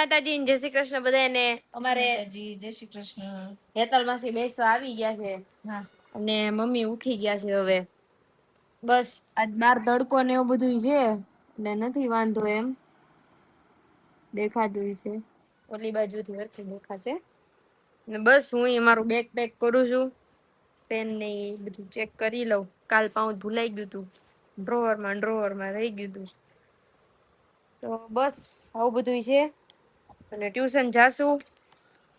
માતાજી જય શ્રી કૃષ્ણ બધાને. અમારે જય શ્રી કૃષ્ણ. હેતલ માસી બેસવા આવી ગયા છે અને મમ્મી ઉઠી ગયા છે. હવે બસ આજ બાર તડકો ને એવું બધું છે એટલે નથી વાંધો એમ દેખાતું છે. ઓલી બાજુથી હરખી દેખાશે ને બસ હું મારું બેગ પેક કરું છું. પેન ને બધું ચેક કરી લઉં. કાલ પાઉં ભૂલાઈ ગયું હતું ડ્રોવરમાં રહી ગયું હતું. તો બસ આવું બધું છે. અને ટ્યુશન જાશું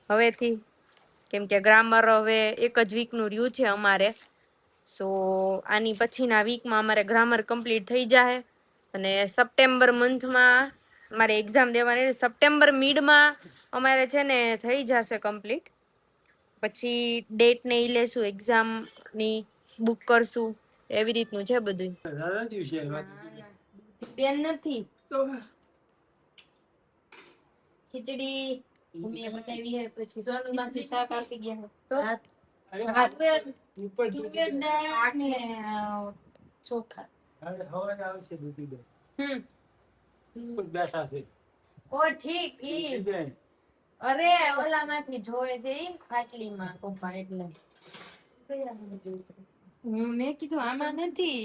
હવેથી, કેમ કે ગ્રામર હવે એક જ વીકનું રહ્યું છે અમારે. સો આની પછીના વીકમાં અમારે ગ્રામર કમ્પ્લીટ થઈ જાય અને સપ્ટેમ્બર મંથમાં અમારે એક્ઝામ દેવાની. સપ્ટેમ્બર મિડમાં અમારે છે ને થઈ જશે કમ્પ્લીટ. પછી ડેટ ને ઈ લેશું, એક્ઝામની બુક કરશું, એવી રીતનું છે બધું. પેન નથી ખીચડી મમ્મીએ બનાવી હે. પછી સોનું માંથી શાક આપી ગયા ચોખા. ઓ ઠીક ઈ અરે ઓલા માંથી જોવે છે ઈ ખાટલીમાં પપ્પા એટલે મેં કીધું આમાં નથી.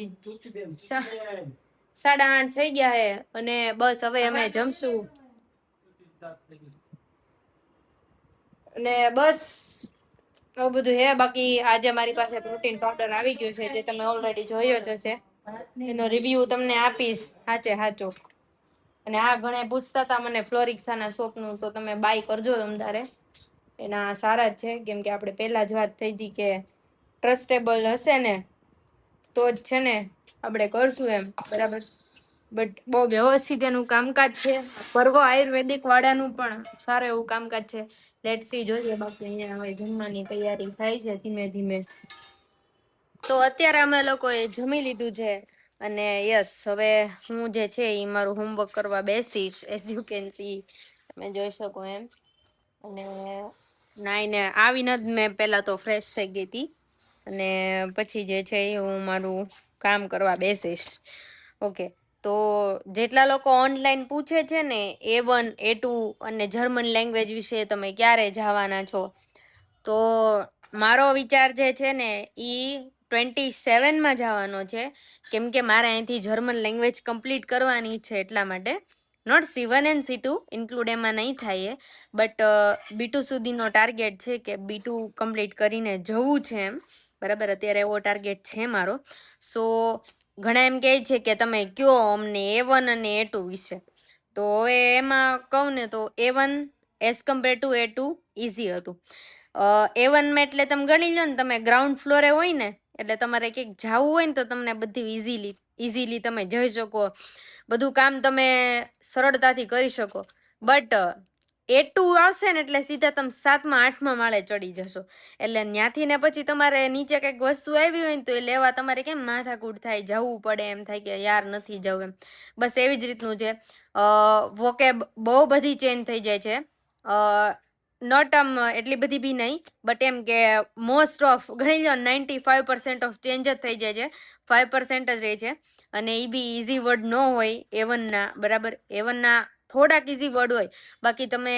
8:30 થઈ ગયા હે અને બસ હવે અમે જમશું અને બસ એવું બધું હે. બાકી આજે મારી પાસે પ્રોટીન પાવડર આવી ગયો છે જે તમે ઓલરેડી જોયો જ હશે. એનો રિવ્યુ તમને આપીશ સાચો. અને આ ઘણા પૂછતા હતા મને ફ્લોરિક્સાના શોપનું, તો તમે બાય કરજો તમતારે. એના સારા જ છે, કેમ કે આપણે પહેલા જ વાત થઈ હતી કે ટ્રસ્ટેબલ હશે ને તો જ છે ને આપણે કરશું એમ, બરાબર. બટ બહુ વ્યવસ્થિત એનું કામકાજ છે. પર્વ આયુર્વેદિક વાળાનું પણ સારું એવું કામકાજ છે. લેટ્સ સી, જોઈએ. બાકી અહીંયા હવે જમવાની તૈયારી થાય છે ધીમે ધીમે. તો અત્યારે અમે લોકોએ જમી લીધું છે અને યસ, હવે હું જે છે એ મારું હોમવર્ક કરવા બેસીશ. એઝ યુ કેન સી, તમે જોઈ શકો એમ. અને નાઈને આવીને જ મેં પહેલા તો ફ્રેશ થઈ ગઈ હતી અને પછી જે છે એ હું મારું કામ કરવા બેસીશ. ઓકે, તો જેટલા લોકો ઓનલાઈન પૂછે છે ને A1 A2 અને જર્મન લેંગ્વેજ વિશે તમે ક્યારે જવાના છો, તો મારો વિચાર જે છે ને એ 27માં જવાનો છે. કેમ કે મારે અહીંથી જર્મન લેંગ્વેજ કમ્પ્લીટ કરવાની છે, એટલા માટે. Not C1 and C2 include એમાં નહીં થાય, બટ B2 સુધીનો ટાર્ગેટ છે કે B2 કમ્પ્લીટ કરીને જવું છે એમ, બરાબર. અત્યારે એવો ટાર્ગેટ છે મારો. સો ઘણા એમ કહે છે કે તમે કયો અમને A1 અને A2 વિશે. તો હવે એમાં કહું ને તો A1 as compare to A2 easy હતું. A1માં એટલે તમે ગણી લો ને, તમે ગ્રાઉન્ડ ફ્લોરે હોય ને, એટલે તમારે કંઈક જવું હોય ને તો તમને બધું ઇઝીલી તમે જઈ શકો, બધું કામ તમે સરળતાથી કરી શકો. બટ A2 આવશે ને એટલે સીધા તમે 7મા 8મા માળે ચડી જશો. એટલે ત્યાંથી ને પછી તમારે નીચે કંઈક વસ્તુ આવી હોય ને તો એ લેવા તમારે કેમ માથાકૂટ થાય, જવું પડે, એમ થાય કે યાર નથી જવું એમ. બસ એવી જ રીતનું છે. વોકેબ બહુ બધી ચેન્જ થઈ જાય છે. નોટ એટલી બધી બી નહીં, બટ એમ કે મોસ્ટ ઓફ ગણી લો 95% ઓફ ચેન્જ જ થઈ જાય છે. 5% જ રહે છે. અને એ બી ઇઝી વર્ડ ન હોય A1ના, બરાબર. A1ના થોડાક ઇઝી વર્ડ હોય, બાકી તમે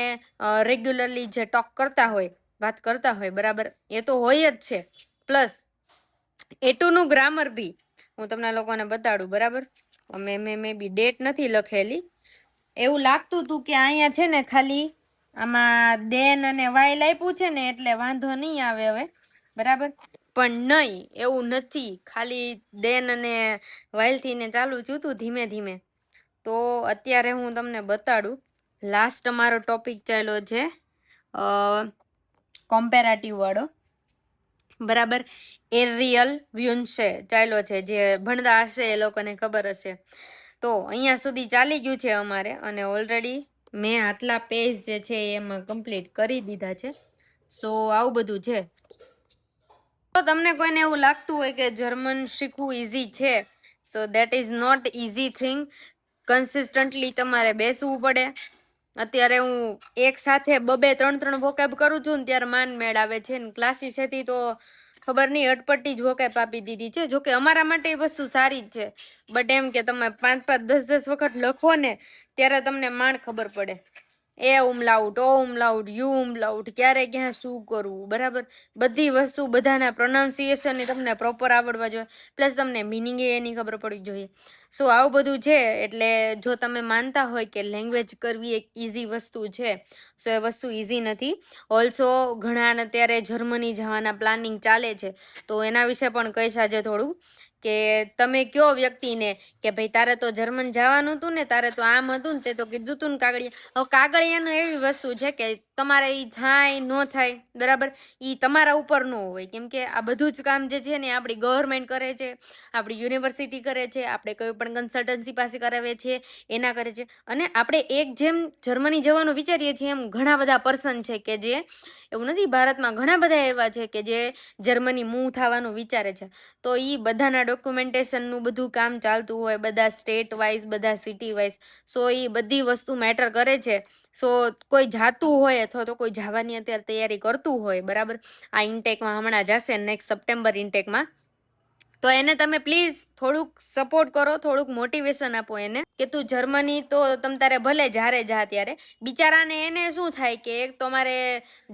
રેગ્યુલરલી જે ટોક કરતા હોય, વાત કરતા હોય, બરાબર, એ તો હોય જ છે. પ્લસ A2નું ગ્રામર બી હું તમને લોકોને બતાડું, બરાબર. મેં બી ડેટ નથી લખેલી. એવું લાગતું હતું કે અહીંયા છે ને ખાલી આમાં દેન અને વાઇલ આપ્યું છે ને એટલે વાંધો નહીં આવે હવે, બરાબર. પણ નહીં, એવું નથી. ખાલી દેન અને વાઇલથી ને ચાલુ થયું હતું ધીમે ધીમે. તો અત્યારે હું તમને બતાડું. લાસ્ટ અમારો ટોપિક ચાલ્યો છે કોમ્પેરેટિવ વાળો, બરાબર. એરિયલ વ્યુન્સે ચાલ્યો છે. જે ભણતા હશે એ લોકોને ખબર હશે. તો અહીંયા સુધી ચાલી ગયું છે અમારે, અને ઓલરેડી મેં આટલા પેજ જે છે એમાં કમ્પ્લીટ કરી દીધા છે. સો આવું બધું છે. તો તમને કોઈને એવું લાગતું હોય કે જર્મન શીખવું ઇઝી છે, so that is not easy thing. Consistently તમારે બેસવું પડે. અત્યારે હું એક સાથે 2-3 વોકેબ કરું છું ને ત્યારે માન મેળ આવે છે. ને ક્લાસીસ હતી તો ખબર નહીં અટપટી જ વોકેબ આપી દીધી છે. જોકે અમારા માટે એ વસ્તુ સારી જ છે, બટ એમ કે તમે 5-5 10-10 વખત લખો ને ત્યારે તમને માંડ ખબર પડે. એ ઉમલાઉટ, ઓ ઉમલાઉટ, યુ ઉમલાઉટ, ક્યારે ક્યાં શું કરવું, બરાબર. બધી વસ્તુ બધાના પ્રોનાઉન્સિએશન તમને પ્રોપર આવડવા જોઈએ, પ્લસ તમને મિનિંગ એની ખબર પડવી જોઈએ. સો આવું બધું છે. એટલે જો તમે માનતા હોય કે લેંગ્વેજ કરવી એક ઇઝી વસ્તુ છે, સો એ વસ્તુ ઇઝી નથી. ઓલ્સો ઘણાને અત્યારે જર્મની જવાના પ્લાનિંગ ચાલે છે, તો એના વિશે પણ કહીશ આજે થોડું, કે તમે કયો વ્યક્તિને કે ભાઈ તારે તો જર્મન જવાનું હતું ને, તારે તો આમ હતું ને, તે તો કીધું તું ને કાગળિયા. હવે કાગળિયાનું એવી વસ્તુ છે કે તમારે એ થાય ન થાય, બરાબર, એ તમારા ઉપર ન હોય. કેમ કે આ બધું જ કામ જે છે ને આપણી ગવર્મેન્ટ કરે છે, આપણી યુનિવર્સિટી કરે છે, આપણે કોઈ પણ કન્સલ્ટન્સી પાસે કરાવીએ છીએ એના કરે છે. અને આપણે એક જેમ જર્મની જવાનું વિચારીએ છીએ એમ ઘણા બધા પર્સન છે કે જે, એવું નથી, ભારતમાં ઘણા બધા એવા છે કે જે જર્મની મૂવ થવાનું વિચારે છે. તો એ બધાના ડોક્યુમેન્ટેશનનું બધું કામ ચાલતું હોય, બધા સ્ટેટ વાઇઝ, બધા સિટી વાઇઝ. સો એ બધી વસ્તુ મેટર કરે છે. સો કોઈ જાતું હોય અથવા તો કોઈ જવાની અત્યારે તૈયારી કરતું હોય, બરાબર, આ ઇન્ટેકમાં હમણાં જશે નેક્સ્ટ સપ્ટેમ્બર ઇન્ટેકમાં, તો એને તમે પ્લીઝ થોડુંક સપોર્ટ કરો, થોડુંક મોટિવેશન આપો એને કે તું જર્મની તો તમ તારે ભલે જ્યારે જા ત્યારે. બિચારાને એને શું થાય કે એક તમારે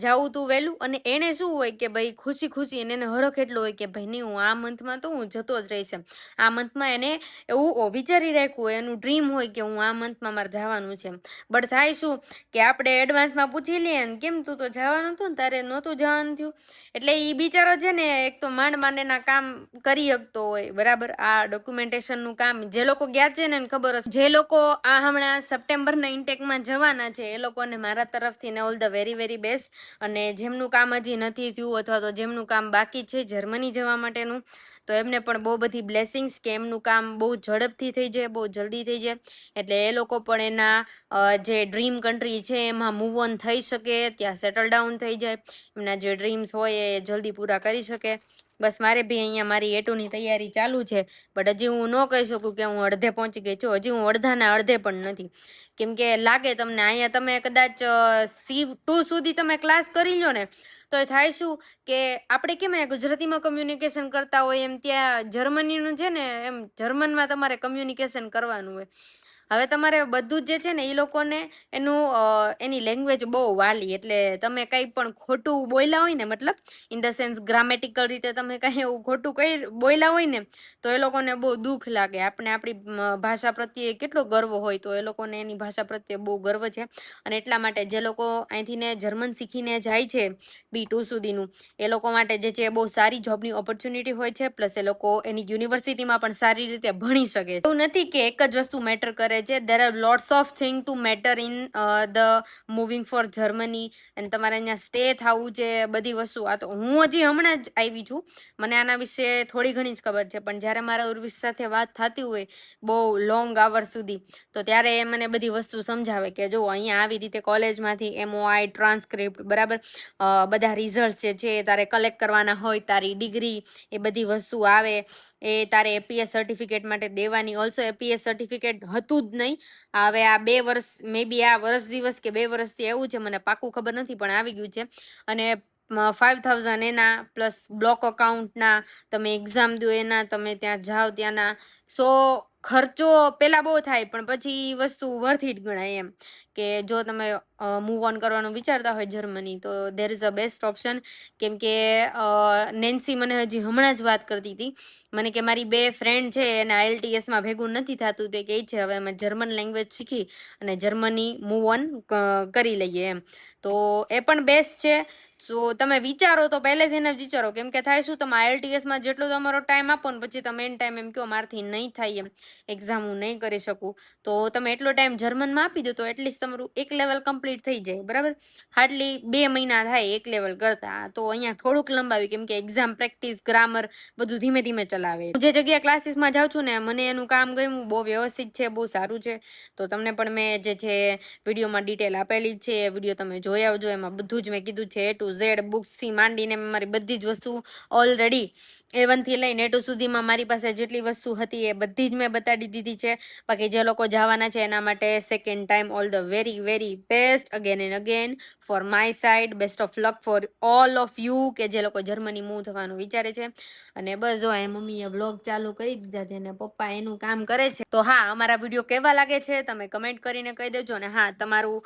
જાવું તું વહેલું, અને એને શું હોય કે ભાઈ ખુશી ખુશી, અને એને હરખ એટલો હોય કે ભાઈ નહીં, હું આ મંથમાં તો હું જતો જ રહીશ એમ. આ મંથમાં એને એવું વિચારી રાખ્યું હોય, એનું ડ્રીમ હોય કે હું આ મંથમાં મારે જવાનું છે. બટ થાય શું કે આપણે એડવાન્સમાં પૂછી લઈએ ને, કેમ તું તો જવાનું હતું ને, તારે નહોતું જવાનું થયું. એટલે એ બિચારો છે ને એક તો માંડ માંડ એના કામ કરી શકતો હોય, બરાબર. આ ડોક્યુમેન્ટેશનનું કામ જે લોકો ગયા છે ને એને ખબર હશે. જે લોકો આ હમણાં સપ્ટેમ્બરના ઇન્ટેકમાં જવાના છે એ લોકોને મારા તરફથી ને all the very very best. અને જેમનું કામ હજી નથી થયું અથવા તો જેમનું કામ બાકી છે જર્મની જવા માટેનું, તો એમને પણ બહુ બધી બ્લેસિંગ્સ કે એમનું કામ બહુ ઝડપથી થઈ જાય, બહુ જલ્દી થઈ જાય. એટલે એ લોકો પણ એના જે ડ્રીમ કન્ટ્રી છે એમાં મૂવ ઓન થઈ શકે, ત્યાં સેટલ ડાઉન થઈ જાય, એમના જે ડ્રીમ્સ હોય એ જલ્દી પૂરા કરી શકે. બસ મારે બી અહીંયા મારી એટુની તૈયારી ચાલુ છે. બટ હજી હું ન કહી શકું કે હું અડધે પહોંચી ગઈ છું. હજી હું અડધાના અડધે પણ નથી. કેમ કે લાગે તમને અહીંયા તમે કદાચ C2 સુધી તમે ક્લાસ કરી લો ને, તો એ થાય શું કે આપણે કેમ ગુજરાતીમાં કમ્યુનિકેશન કરતા હોય એમ ત્યાં જર્મનીનું છે ને એમ જર્મનમાં તમારે કમ્યુનિકેશન કરવાનું હોય. હવે તમારે બધું જ જે છે ને એ લોકોને એની લેંગ્વેજ બહુ વાલી, એટલે તમે કંઈ પણ ખોટું બોલ્યા હોય ને, મતલબ ઇન ધ સેન્સ ગ્રામેટિકલ રીતે તમે કંઈ એવું ખોટું કંઈ બોલ્યા હોય ને, તો એ લોકોને બહુ દુઃખ લાગે. આપણે આપણી ભાષા પ્રત્યે કેટલો ગર્વ હોય, તો એ લોકોને એની ભાષા પ્રત્યે બહુ ગર્વ છે. અને એટલા માટે જે લોકો અહીંથી ને જર્મન શીખીને જાય છે B2 સુધીનું, એ લોકો માટે જે છે બહુ સારી જોબની ઓપોર્ચ્યુનિટી હોય છે. પ્લસ એ લોકો એની યુનિવર્સિટીમાં પણ સારી રીતે ભણી શકે. એવું નથી કે એક જ વસ્તુ મેટર કરે છે. There are lots of thing to matter in the moving for Germany. અને તમારે અહીંયા સ્ટે થવું છે, બધી વસ્તુ. આ તો હું હજી હમણાં જ આવી છું, મને આના વિશે થોડી ઘણી જ ખબર છે. પણ જ્યારે મારા ઉર્વિશ સાથે વાત થતી હોય બહુ લોંગ આવર સુધી, તો ત્યારે એ મને બધી વસ્તુ સમજાવે કે જો અહીંયા આવી રીતે કોલેજમાંથી MOI, ટ્રાન્સક્રિપ્ટ, બરાબર, બધા રિઝલ્ટ જે છે તારે કલેક્ટ કરવાના હોય, તારી ડિગ્રી, એ બધી વસ્તુ આવે, એ તારે APS સર્ટિફિકેટ માટે દેવાની. ઓલ્સો APS સર્ટિફિકેટ હતું જ નહીં, હવે આ 2 વર્ષ, મે બી આ વર્ષ દિવસ કે 2 વર્ષથી એવું છે, મને પાક્કું ખબર નથી, પણ આવી ગયું છે. અને 5000 એના પ્લસ બ્લોક અકાઉન્ટના, તમે એક્ઝામ દો એના, તમે ત્યાં જાઓ ત્યાંના. સો ખર્ચો પહેલાં બહુ થાય, પણ પછી વસ્તુ વર્થ ઇટ ગણાય એમ. કે જો તમે મૂવ ઓન કરવાનું વિચારતા હોય જર્મની, તો there is a best option. કેમ કે નેન્સી મને હજી હમણાં જ વાત કરતી હતી, મને કે મારી 2 ફ્રેન્ડ છે એને IELTSમાં ભેગું નથી થતું, તો કહે છે હવે અમે જર્મન લેંગ્વેજ શીખી અને જર્મની મૂવ ઓન કરી લઈએ એમ. તો એ પણ બેસ્ટ છે. સો તમે વિચારો તો પહેલેથી જ વિચારો. કેમ કે થાય શું, તમે IELTSમાં જેટલો તમારો ટાઈમ આપો ને, પછી તમે એન ટાઈમ એમ કહો મારથી નહીં થાય એમ, એક્ઝામ હું નહીં કરી શકું, તો તમે એટલો ટાઈમ જર્મનમાં આપી દો તો એટલીસ્ટ તમારું એક લેવલ કમ્પ્લીટ થઈ જાય, બરાબર. હાર્ડલી 2 મહિના થાય એક લેવલ કરતાં, તો અહીંયા થોડુંક લંબાવી. કેમ કે એક્ઝામ, પ્રેક્ટિસ, ગ્રામર બધું ધીમે ધીમે ચલાવે. હું જે જગ્યાએ ક્લાસીસમાં જાઉં છું ને, મને એનું કામ ગમ્યું, બહુ વ્યવસ્થિત છે, બહુ સારું છે. તો તમને પણ મેં જે છે વિડીયોમાં ડિટેલ આપેલી જ છે, એ વિડીયો તમે જોઈ આવજો. એમાં બધું જ મેં કીધું છે, A to Z, બુક્સથી માંડીને મારી બધી જ વસ્તુ ઓલરેડી A1 થી લઈને A2 સુધીમાં મારી પાસે જેટલી વસ્તુ હતી એ બધી જ મેં બતાડી દીધી છે. બાકી જે લોકો જવાના છે એના માટે second time all the very very best again and again for my side. Best of luck for all of you કે જે લોકો જર્મની મૂવ થવાનું વિચારે છે. અને બસ જો એ મમ્મીએ બ્લોગ ચાલુ કરી દીધા છે ને પપ્પા એનું કામ કરે છે. તો હા, અમારા વિડીયો કેવા લાગે છે તમે કમેન્ટ કરીને કહી દેજો. ને હા, તમારું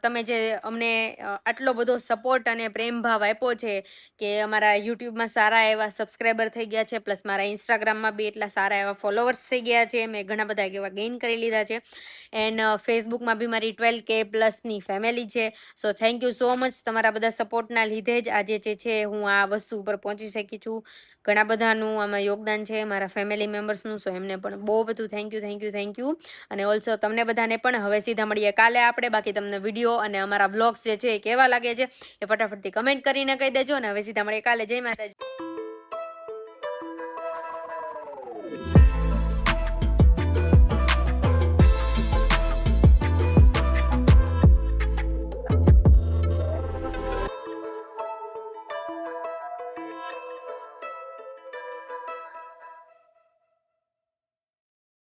તમે જે અમને આટલો બધો સપોર્ટ અને પ્રેમ ભાવ આપ્યો છે કે અમારા યુટ્યુબમાં સારા એવા સબસ્ક્રાઈબર થઈ ગયા છે, પ્લસ મારા ઇન્સ્ટાગ્રામમાં બી એટલા સારા એવા ફોલોવર્સ થઈ ગયા છે. મેં ઘણા બધા એવા ગેઇન કરી લીધા છે. એન્ડ ફેસબુકમાં બી મારી 12K પ્લસની ફેમિલી છે. So thank you so much. તમારા બધા સપોર્ટના લીધે જ આજે જે છે હું આ વસ્તુ ઉપર પહોંચી શકી છું. ઘણા બધાનું આમાં યોગદાન છે મારા ફેમિલી મેમ્બર્સનું. સો એમને પણ બહુ બધું થેન્ક યુ. અને ઓલ્સો તમને બધાને પણ. હવે સીધા મળીએ કાલે આપણે. બાકી તમને વિડીયો અને અમારા વ્લોગ્સ જે છે એ કેવા લાગે છે એ ફટાફટથી કમેન્ટ કરીને કહી દેજો. અને હવે સીધા મળીએ કાલે. જય માતાજી.